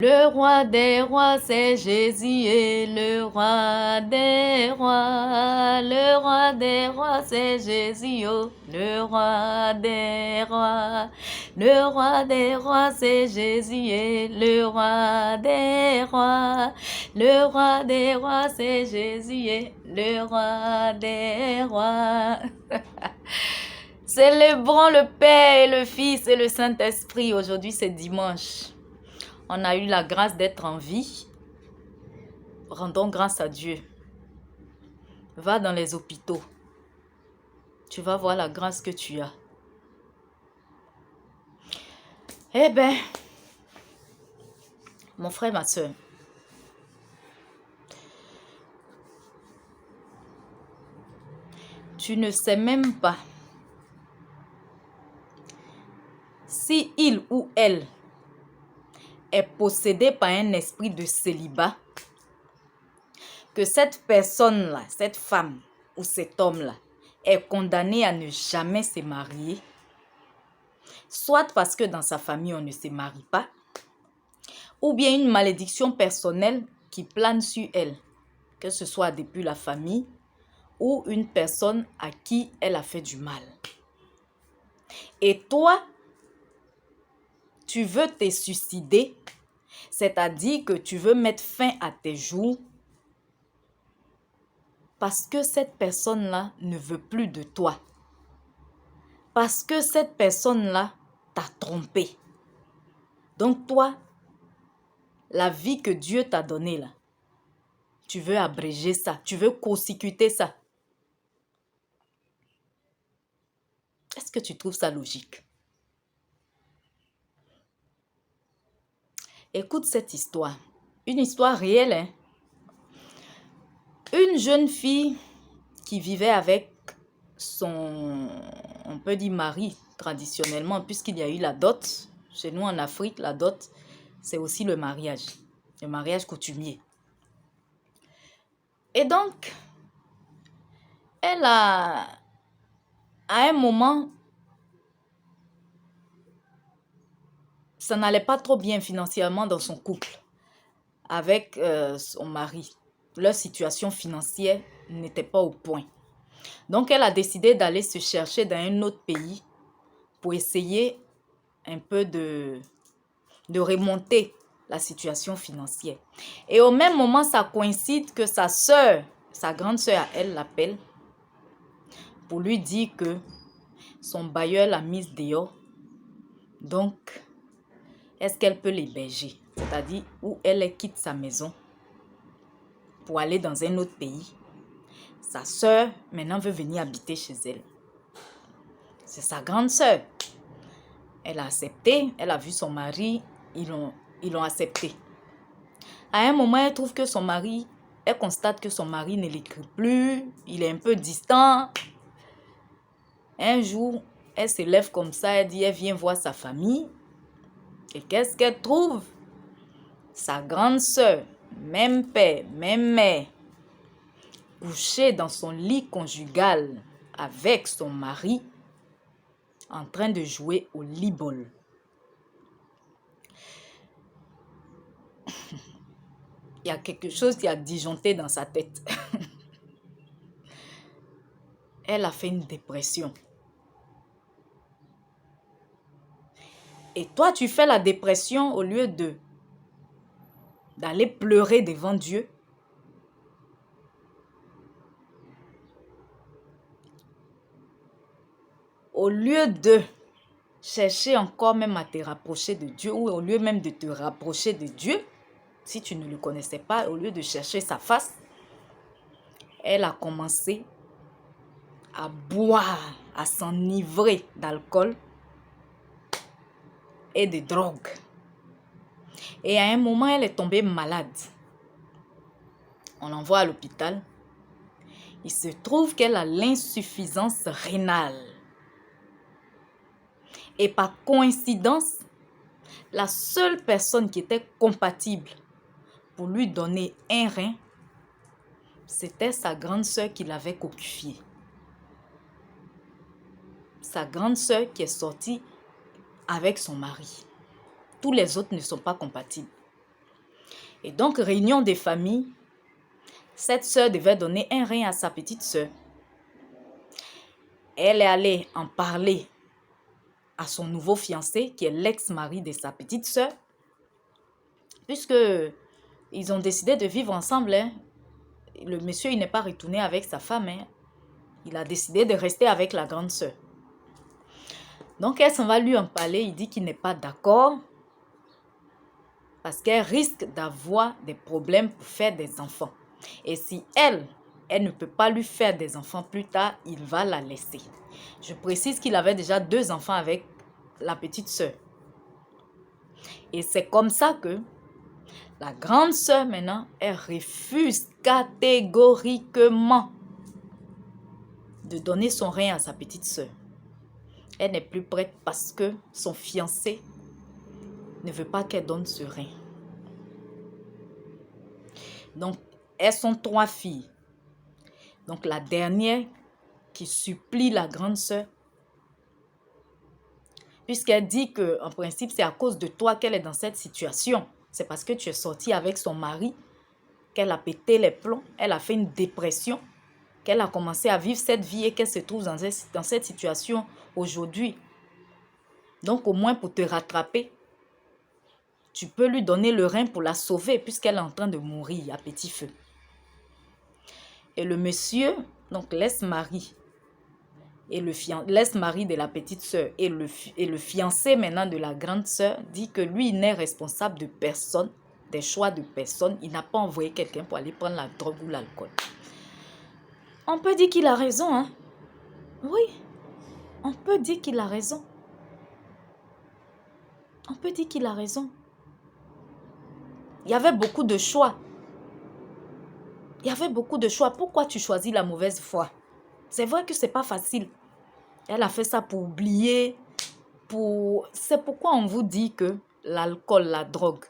Le roi des rois, c'est Jésus, et le roi des rois. Le roi des rois, c'est Jésus, oh, le roi des rois. Le roi des rois, c'est Jésus, et le roi des rois. Le roi des rois, c'est Jésus, et le roi des rois. Célébrons le Père et le Fils et le Saint-Esprit. Aujourd'hui, c'est dimanche. On a eu la grâce d'être en vie. Rendons grâce à Dieu. Va dans les hôpitaux. Tu vas voir la grâce que tu as. Eh bien, mon frère, ma soeur, tu ne sais même pas si il ou elle est possédé par un esprit de célibat, que cette personne-là, cette femme ou cet homme-là est condamné à ne jamais se marier, soit parce que dans sa famille on ne se marie pas, ou bien une malédiction personnelle qui plane sur elle, que ce soit depuis la famille ou une personne à qui elle a fait du mal. Et toi, tu veux te suicider, c'est-à-dire que tu veux mettre fin à tes jours parce que cette personne-là ne veut plus de toi. Parce que cette personne-là t'a trompé. Donc toi, la vie que Dieu t'a donnée là, tu veux abréger ça, tu veux court-circuiter ça. Est-ce que tu trouves ça logique? Écoute cette histoire. Une histoire réelle, hein? Une jeune fille qui vivait avec son, on peut dire mari, traditionnellement, puisqu'il y a eu la dot. Chez nous en Afrique, la dot, c'est aussi le mariage coutumier. Et donc, elle a, à un moment, ça n'allait pas trop bien financièrement dans son couple avec son mari. Leur situation financière n'était pas au point. Donc, elle a décidé d'aller se chercher dans un autre pays pour essayer un peu de remonter la situation financière. Et au même moment, ça coïncide que sa sœur, sa grande sœur, elle l'appelle pour lui dire que son bailleur l'a mise dehors. Donc, est-ce qu'elle peut l'héberger? C'est-à-dire où elle quitte sa maison pour aller dans un autre pays. Sa sœur, maintenant, veut venir habiter chez elle. C'est sa grande sœur. Elle a accepté, elle a vu son mari, ils l'ont accepté. À un moment, elle trouve que son mari, elle constate que son mari ne l'écrit plus, il est un peu distant. Un jour, elle se lève comme ça, elle dit, elle vient voir sa famille. Et qu'est-ce qu'elle trouve? Sa grande sœur, même père, même mère, couchée dans son lit conjugal avec son mari, en train de jouer au lit-ball. Il y a quelque chose qui a disjoncté dans sa tête. Elle a fait une dépression. Et toi, tu fais la dépression au lieu d'aller pleurer devant Dieu. Au lieu de chercher encore même à te rapprocher de Dieu, ou au lieu même de te rapprocher de Dieu, si tu ne le connaissais pas, au lieu de chercher sa face, elle a commencé à boire, à s'enivrer d'alcool et de drogue. Et à un moment, elle est tombée malade. On l'envoie à l'hôpital. Il se trouve qu'elle a l'insuffisance rénale. Et par coïncidence, la seule personne qui était compatible pour lui donner un rein, c'était sa grande sœur qui l'avait cocufiée. Sa grande sœur qui est sortie avec son mari. Tous les autres ne sont pas compatibles. Et donc, réunion des familles, cette sœur devait donner un rein à sa petite sœur. Elle est allée en parler à son nouveau fiancé, qui est l'ex-mari de sa petite sœur, puisque ils ont décidé de vivre ensemble. Hein. Le monsieur, il n'est pas retourné avec sa femme. Hein. Il a décidé de rester avec la grande sœur. Donc, elle s'en va lui en parler. Il dit qu'il n'est pas d'accord parce qu'elle risque d'avoir des problèmes pour faire des enfants. Et si elle ne peut pas lui faire des enfants plus tard, il va la laisser. Je précise qu'il avait déjà 2 enfants avec la petite sœur. Et c'est comme ça que la grande sœur, maintenant, elle refuse catégoriquement de donner son rein à sa petite sœur. Elle n'est plus prête parce que son fiancé ne veut pas qu'elle donne ce rein. Donc, elles sont 3 filles. Donc, la dernière qui supplie la grande sœur, puisqu'elle dit que, en principe, c'est à cause de toi qu'elle est dans cette situation. C'est parce que tu es sortie avec son mari qu'elle a pété les plombs, elle a fait une dépression, qu'elle a commencé à vivre cette vie et qu'elle se trouve dans cette situation aujourd'hui. Donc, au moins pour te rattraper, tu peux lui donner le rein pour la sauver puisqu'elle est en train de mourir à petit feu. Et le monsieur, donc l'ex-mari, et l'ex-mari de la petite sœur et le fiancé maintenant de la grande sœur dit que lui, il n'est responsable de personne, des choix de personne. Il n'a pas envoyé quelqu'un pour aller prendre la drogue ou l'alcool. On peut dire qu'il a raison, hein? Oui, on peut dire qu'il a raison. On peut dire qu'il a raison. Il y avait beaucoup de choix. Il y avait beaucoup de choix. Pourquoi tu choisis la mauvaise foi? C'est vrai que c'est pas facile. Elle a fait ça pour oublier. C'est pourquoi on vous dit que l'alcool, la drogue,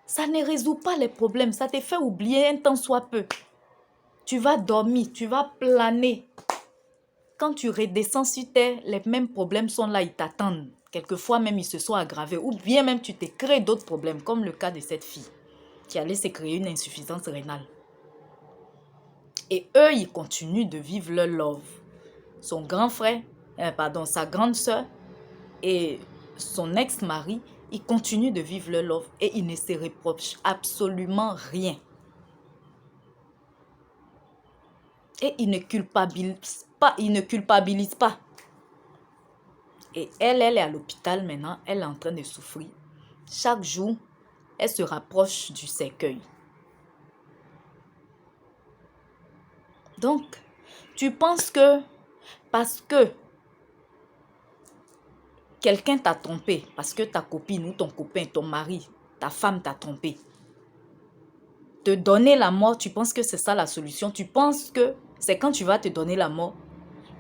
ça ne résout pas les problèmes. Ça te fait oublier un temps soit peu. Tu vas dormir, tu vas planer. Quand tu redescends sur terre, les mêmes problèmes sont là, ils t'attendent. Quelquefois même, ils se sont aggravés. Ou bien même, tu t'es créé d'autres problèmes, comme le cas de cette fille qui allait se créer une insuffisance rénale. Et eux, ils continuent de vivre leur love. Son grand frère, sa grande sœur et son ex-mari, ils continuent de vivre leur love et ils ne se reprochent absolument rien. Et ils ne culpabilisent pas. Et elle est à l'hôpital maintenant, elle est en train de souffrir. Chaque jour, elle se rapproche du cercueil. Donc, tu penses que parce que quelqu'un t'a trompé, parce que ta copine ou ton copain, ton mari, ta femme t'a trompé, te donner la mort, tu penses que c'est ça la solution? Tu penses que c'est quand tu vas te donner la mort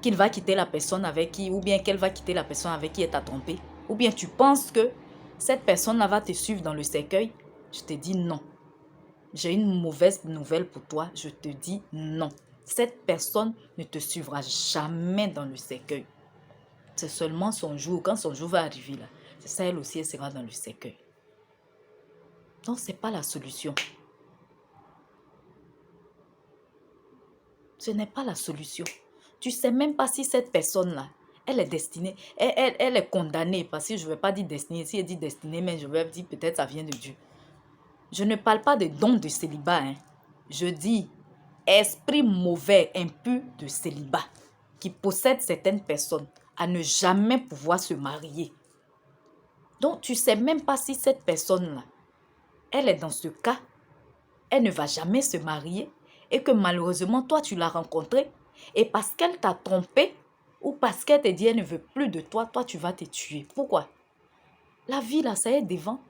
qu'il va quitter la personne avec qui, ou bien qu'elle va quitter la personne avec qui elle t'a trompé? Ou bien tu penses que cette personne-là va te suivre dans le cercueil? Je te dis non. J'ai une mauvaise nouvelle pour toi. Je te dis non. Cette personne ne te suivra jamais dans le cercueil. C'est seulement son jour. Quand son jour va arriver, là, c'est ça, elle aussi, elle sera dans le cercueil. Donc, ce n'est pas la solution. Ce n'est pas la solution. Tu ne sais même pas si cette personne-là, elle est destinée, elle est condamnée, parce que je ne vais pas dire destinée. Si elle dit destinée, mais je vais dire peut-être ça vient de Dieu. Je ne parle pas de don de célibat. Hein. Je dis esprit mauvais, impur de célibat, qui possède certaines personnes à ne jamais pouvoir se marier. Donc, tu ne sais même pas si cette personne-là, elle est dans ce cas, elle ne va jamais se marier et que malheureusement, toi, tu l'as rencontrée et parce qu'elle t'a trompé ou parce qu'elle te dit elle ne veut plus de toi, toi, tu vas te tuer. Pourquoi? La vie, là, ça est devant.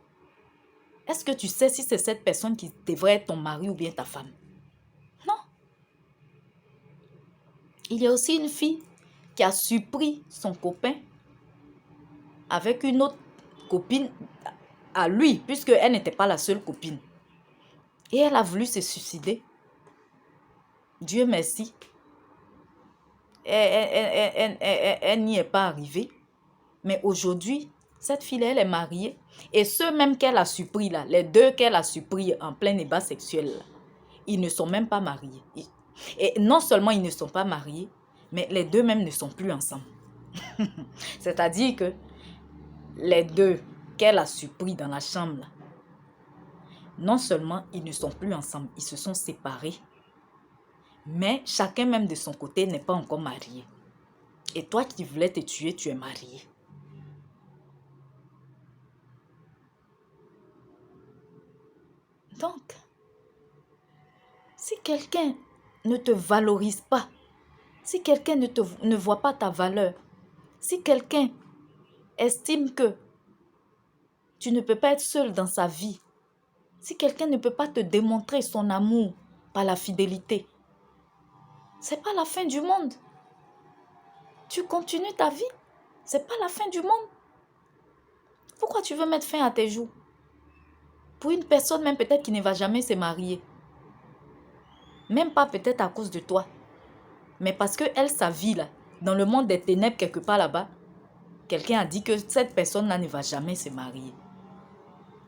Est-ce que tu sais si c'est cette personne qui devrait être ton mari ou bien ta femme? Non. Il y a aussi une fille qui a surpris son copain avec une autre copine à lui, puisqu'elle n'était pas la seule copine. Et elle a voulu se suicider. Dieu merci. Elle n'y est pas arrivée. Mais aujourd'hui, cette fille, elle est mariée. Et ceux même qu'elle a surpris là, les deux qu'elle a surpris en plein débat sexuel là, ils ne sont même pas mariés. Et non seulement ils ne sont pas mariés, mais les deux même ne sont plus ensemble. C'est-à-dire que les deux qu'elle a surpris dans la chambre là, non seulement ils ne sont plus ensemble, ils se sont séparés, mais chacun même de son côté n'est pas encore marié. Et toi qui voulais te tuer, tu es marié. Donc, si quelqu'un ne te valorise pas, si quelqu'un ne voit pas ta valeur, si quelqu'un estime que tu ne peux pas être seul dans sa vie, si quelqu'un ne peut pas te démontrer son amour par la fidélité, c'est pas la fin du monde. Tu continues ta vie, c'est pas la fin du monde. Pourquoi tu veux mettre fin à tes jours? Pour une personne même peut-être qui ne va jamais se marier. Même pas peut-être à cause de toi. Mais parce que elle, sa vie là, dans le monde des ténèbres quelque part là-bas, quelqu'un a dit que cette personne-là ne va jamais se marier.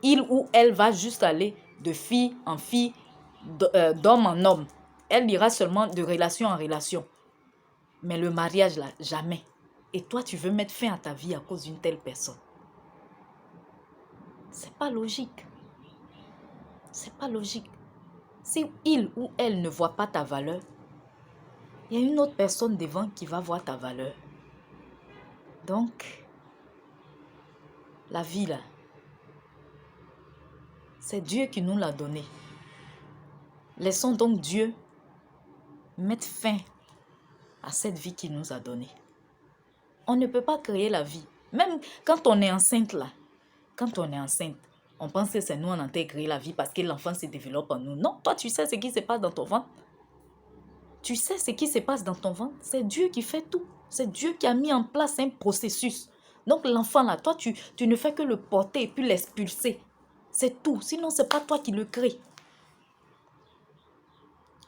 Il ou elle va juste aller de fille en fille, d'homme en homme. Elle ira seulement de relation en relation. Mais le mariage là, jamais. Et toi, tu veux mettre fin à ta vie à cause d'une telle personne. C'est pas logique. C'est pas logique. Si il ou elle ne voit pas ta valeur, il y a une autre personne devant qui va voir ta valeur. Donc, la vie là, c'est Dieu qui nous l'a donnée. Laissons donc Dieu mettre fin à cette vie qu'il nous a donnée. On ne peut pas créer la vie. Même quand on est enceinte là, quand on est enceinte, on pense que c'est nous on a créé la vie parce que l'enfant se développe en nous. Non, toi tu sais ce qui se passe dans ton ventre. Tu sais ce qui se passe dans ton ventre. C'est Dieu qui fait tout. C'est Dieu qui a mis en place un processus. Donc l'enfant là, toi tu ne fais que le porter et puis l'expulser. C'est tout. Sinon c'est pas toi qui le crée.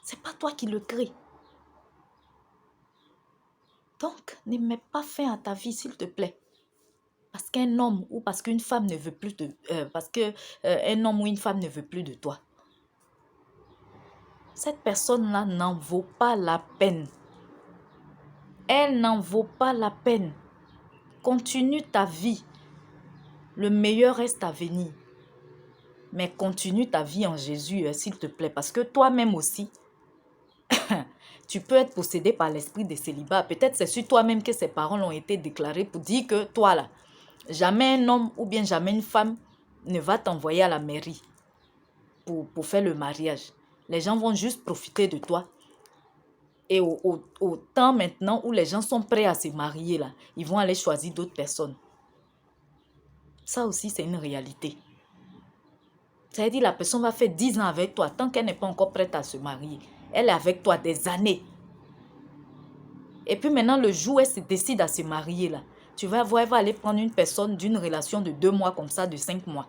C'est pas toi qui le crée. Donc, ne mets pas fin à ta vie, s'il te plaît. Parce qu'un homme ou parce qu'une femme ne veut plus de... un homme ou une femme ne veut plus de toi. Cette personne-là n'en vaut pas la peine. Elle n'en vaut pas la peine. Continue ta vie. Le meilleur reste à venir. Mais continue ta vie en Jésus, s'il te plaît. Parce que toi-même aussi, tu peux être possédé par l'esprit de célibat. Peut-être c'est sur toi-même que ces paroles ont été déclarées pour dire que toi là, jamais un homme ou bien jamais une femme ne va t'envoyer à la mairie pour faire le mariage. Les gens vont juste profiter de toi. Et au temps maintenant où les gens sont prêts à se marier, là, ils vont aller choisir d'autres personnes. Ça aussi, c'est une réalité. Ça veut dire que la personne va faire 10 ans avec toi tant qu'elle n'est pas encore prête à se marier. Elle est avec toi des années. Et puis maintenant, le jour où elle se décide à se marier, là, tu vas voir, elle va aller prendre une personne d'une relation de 2 mois comme ça, de 5 mois.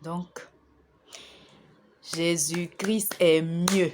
Donc, Jésus-Christ est mieux.